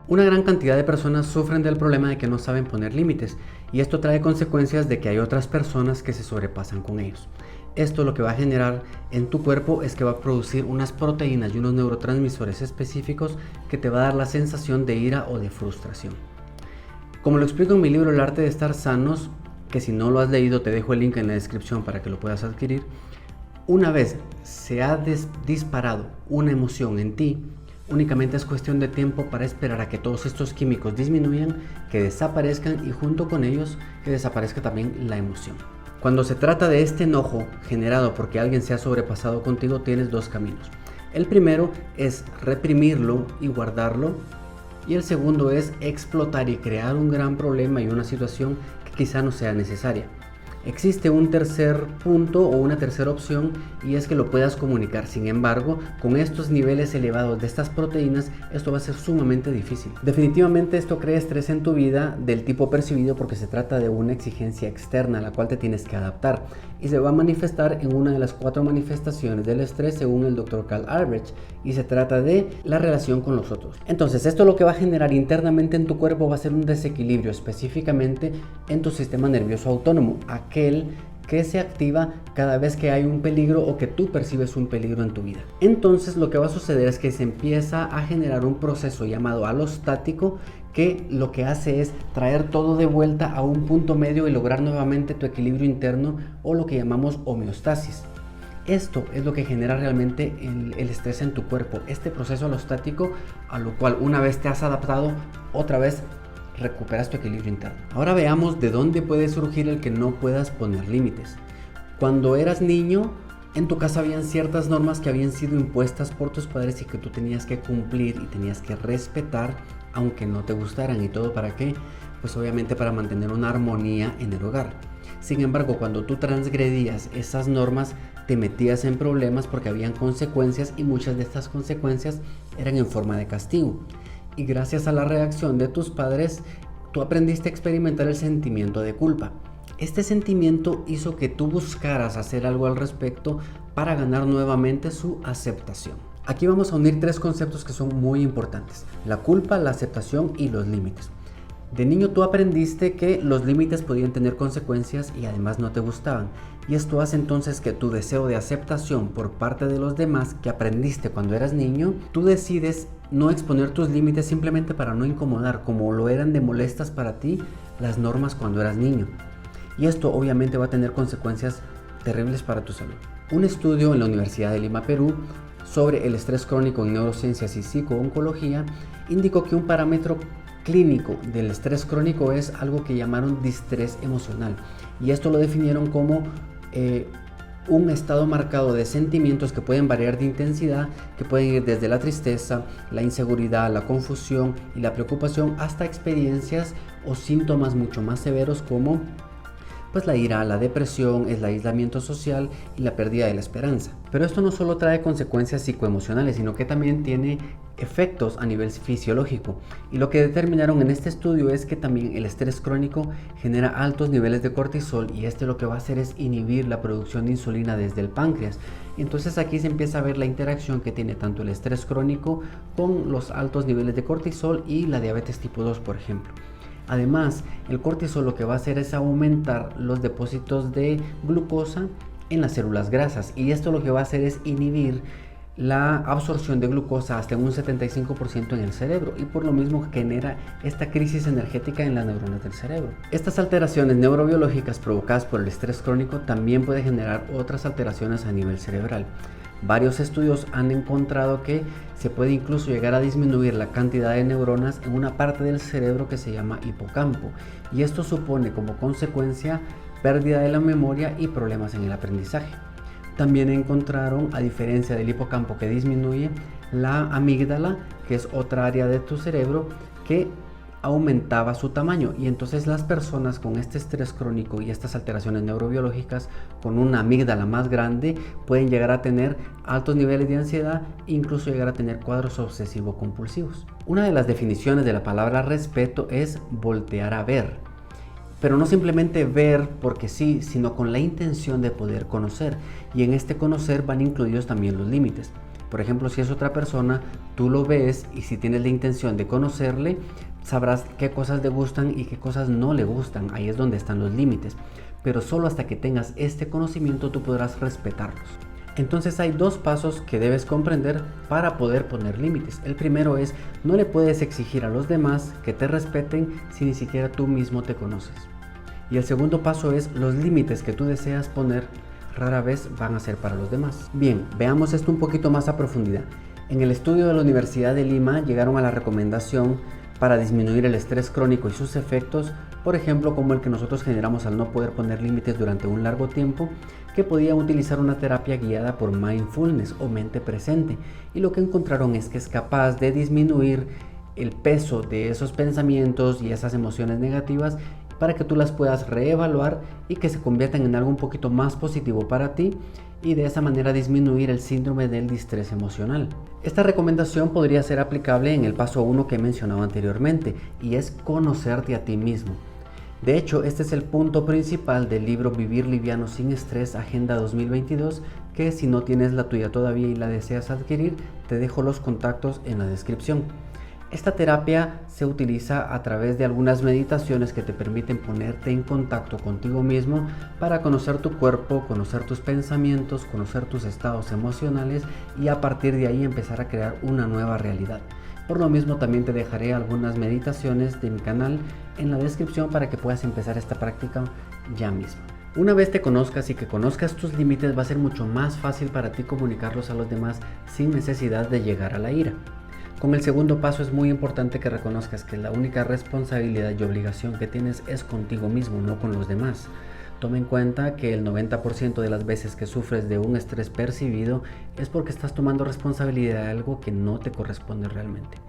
Una gran cantidad de personas sufren del problema de que no saben poner límites, y esto trae consecuencias de que hay otras personas que se sobrepasan con ellos. Esto lo que va a generar en tu cuerpo es que va a producir unas proteínas y unos neurotransmisores específicos que te va a dar la sensación de ira o de frustración. Como lo explico en mi libro El arte de estar sanos, que si no lo has leído te dejo el link en la descripción para que lo puedas adquirir, una vez se ha disparado una emoción en ti, únicamente es cuestión de tiempo para esperar a que todos estos químicos disminuyan, que desaparezcan y junto con ellos que desaparezca también la emoción. Cuando se trata de este enojo generado porque alguien se ha sobrepasado contigo, tienes dos caminos. El primero es reprimirlo y guardarlo, y el segundo es explotar y crear un gran problema y una situación que quizá no sea necesaria. Existe un tercer punto o una tercera opción, y es que lo puedas comunicar. Sin embargo, con estos niveles elevados de estas proteínas, esto va a ser sumamente difícil. Definitivamente esto crea estrés en tu vida del tipo percibido, porque se trata de una exigencia externa a la cual te tienes que adaptar, y se va a manifestar en una de las 4 manifestaciones del estrés según el Dr. Carl Albrecht, y se trata de la relación con los otros. Entonces esto lo que va a generar internamente en tu cuerpo va a ser un desequilibrio, específicamente en tu sistema nervioso autónomo, aquel que se activa cada vez que hay un peligro o que tú percibes un peligro en tu vida. Entonces lo que va a suceder es que se empieza a generar un proceso llamado alostático, que lo que hace es traer todo de vuelta a un punto medio y lograr nuevamente tu equilibrio interno, o lo que llamamos homeostasis. Esto es lo que genera realmente el estrés en tu cuerpo, este proceso alostático, a lo cual una vez te has adaptado, otra vez recuperas tu equilibrio interno. Ahora veamos de dónde puede surgir el que no puedas poner límites. Cuando eras niño, en tu casa habían ciertas normas que habían sido impuestas por tus padres y que tú tenías que cumplir y tenías que respetar, aunque no te gustaran. ¿Y todo para qué? Pues obviamente para mantener una armonía en el hogar. Sin embargo, cuando tú transgredías esas normas, te metías en problemas porque habían consecuencias, y muchas de estas consecuencias eran en forma de castigo. Y gracias a la reacción de tus padres, tú aprendiste a experimentar el sentimiento de culpa. Este sentimiento hizo que tú buscaras hacer algo al respecto para ganar nuevamente su aceptación. Aquí vamos a unir 3 conceptos que son muy importantes: la culpa, la aceptación y los límites. De niño tú aprendiste que los límites podían tener consecuencias y además no te gustaban, y esto hace entonces que tu deseo de aceptación por parte de los demás que aprendiste cuando eras niño, tú decides no exponer tus límites simplemente para no incomodar, como lo eran de molestas para ti las normas cuando eras niño. Y esto obviamente va a tener consecuencias terribles para tu salud. Un estudio en la Universidad de Lima, Perú, sobre el estrés crónico en neurociencias y psicooncología indicó que un parámetro clínico del estrés crónico es algo que llamaron distrés emocional, y esto lo definieron como un estado marcado de sentimientos que pueden variar de intensidad, que pueden ir desde la tristeza, la inseguridad, la confusión y la preocupación, hasta experiencias o síntomas mucho más severos como pues la ira, la depresión, el aislamiento social y la pérdida de la esperanza. Pero esto no solo trae consecuencias psicoemocionales, sino que también tiene efectos a nivel fisiológico. Y lo que determinaron en este estudio es que también el estrés crónico genera altos niveles de cortisol, y este lo que va a hacer es inhibir la producción de insulina desde el páncreas. Y entonces aquí se empieza a ver la interacción que tiene tanto el estrés crónico con los altos niveles de cortisol y la diabetes tipo 2, por ejemplo. Además, el cortisol lo que va a hacer es aumentar los depósitos de glucosa en las células grasas, y esto lo que va a hacer es inhibir la absorción de glucosa hasta un 75% en el cerebro, y por lo mismo genera esta crisis energética en las neuronas del cerebro. Estas alteraciones neurobiológicas provocadas por el estrés crónico también pueden generar otras alteraciones a nivel cerebral. Varios estudios han encontrado que se puede incluso llegar a disminuir la cantidad de neuronas en una parte del cerebro que se llama hipocampo, y esto supone como consecuencia pérdida de la memoria y problemas en el aprendizaje. También encontraron, a diferencia del hipocampo que disminuye, la amígdala, que es otra área de tu cerebro, que aumentaba su tamaño, y entonces las personas con este estrés crónico y estas alteraciones neurobiológicas con una amígdala más grande pueden llegar a tener altos niveles de ansiedad, incluso llegar a tener cuadros obsesivo-compulsivos. Una de las definiciones de la palabra respeto es voltear a ver, pero no simplemente ver porque sí, sino con la intención de poder conocer, y en este conocer van incluidos también los límites. Por ejemplo, si es otra persona, tú lo ves y si tienes la intención de conocerle, sabrás qué cosas le gustan y qué cosas no le gustan. Ahí es donde están los límites. Pero solo hasta que tengas este conocimiento tú podrás respetarlos. Entonces hay dos pasos que debes comprender para poder poner límites. El primero es, no le puedes exigir a los demás que te respeten si ni siquiera tú mismo te conoces. Y el segundo paso es, los límites que tú deseas poner rara vez van a ser para los demás. Bien, veamos esto un poquito más a profundidad. En el estudio de la Universidad de Lima llegaron a la recomendación para disminuir el estrés crónico y sus efectos, por ejemplo, como el que nosotros generamos al no poder poner límites durante un largo tiempo, que podían utilizar una terapia guiada por mindfulness o mente presente. Y lo que encontraron es que es capaz de disminuir el peso de esos pensamientos y esas emociones negativas para que tú las puedas reevaluar y que se conviertan en algo un poquito más positivo para ti y de esa manera disminuir el síndrome del distrés emocional. Esta recomendación podría ser aplicable en el paso 1 que he mencionado anteriormente, y es conocerte a ti mismo. De hecho, este es el punto principal del libro Vivir Liviano sin Estrés, Agenda 2022, que si no tienes la tuya todavía y la deseas adquirir, te dejo los contactos en la descripción. Esta terapia se utiliza a través de algunas meditaciones que te permiten ponerte en contacto contigo mismo para conocer tu cuerpo, conocer tus pensamientos, conocer tus estados emocionales y a partir de ahí empezar a crear una nueva realidad. Por lo mismo también te dejaré algunas meditaciones de mi canal en la descripción para que puedas empezar esta práctica ya mismo. Una vez te conozcas y que conozcas tus límites, va a ser mucho más fácil para ti comunicarlos a los demás sin necesidad de llegar a la ira. Con el segundo paso es muy importante que reconozcas que la única responsabilidad y obligación que tienes es contigo mismo, no con los demás. Toma en cuenta que el 90% de las veces que sufres de un estrés percibido es porque estás tomando responsabilidad de algo que no te corresponde realmente.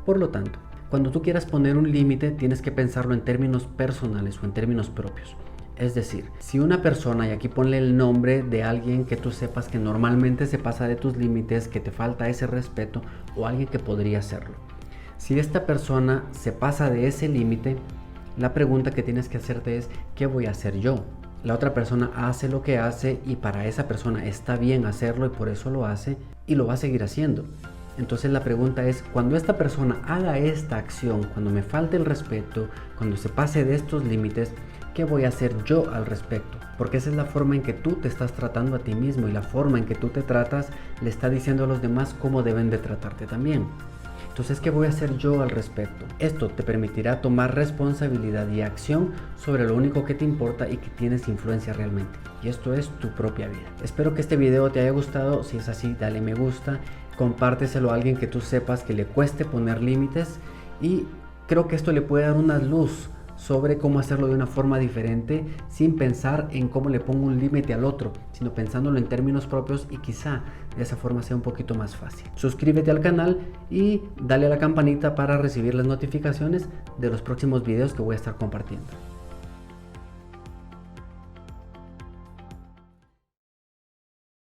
Por lo tanto, cuando tú quieras poner un límite, tienes que pensarlo en términos personales o en términos propios. Es decir, si una persona, y aquí ponle el nombre de alguien que tú sepas que normalmente se pasa de tus límites, que te falta ese respeto, o alguien que podría hacerlo. Si esta persona se pasa de ese límite, la pregunta que tienes que hacerte es, ¿qué voy a hacer yo? La otra persona hace lo que hace y para esa persona está bien hacerlo y por eso lo hace y lo va a seguir haciendo. Entonces la pregunta es, cuando esta persona haga esta acción, cuando me falte el respeto, cuando se pase de estos límites, ¿qué voy a hacer yo al respecto? Porque esa es la forma en que tú te estás tratando a ti mismo y la forma en que tú te tratas le está diciendo a los demás cómo deben de tratarte también. Entonces, ¿qué voy a hacer yo al respecto? Esto te permitirá tomar responsabilidad y acción sobre lo único que te importa y que tienes influencia realmente. Y esto es tu propia vida. Espero que este video te haya gustado. Si es así, dale me gusta. Compárteselo a alguien que tú sepas que le cueste poner límites. Y creo que esto le puede dar una luz sobre cómo hacerlo de una forma diferente sin pensar en cómo le pongo un límite al otro, sino pensándolo en términos propios y quizá de esa forma sea un poquito más fácil. Suscríbete al canal y dale a la campanita para recibir las notificaciones de los próximos videos que voy a estar compartiendo.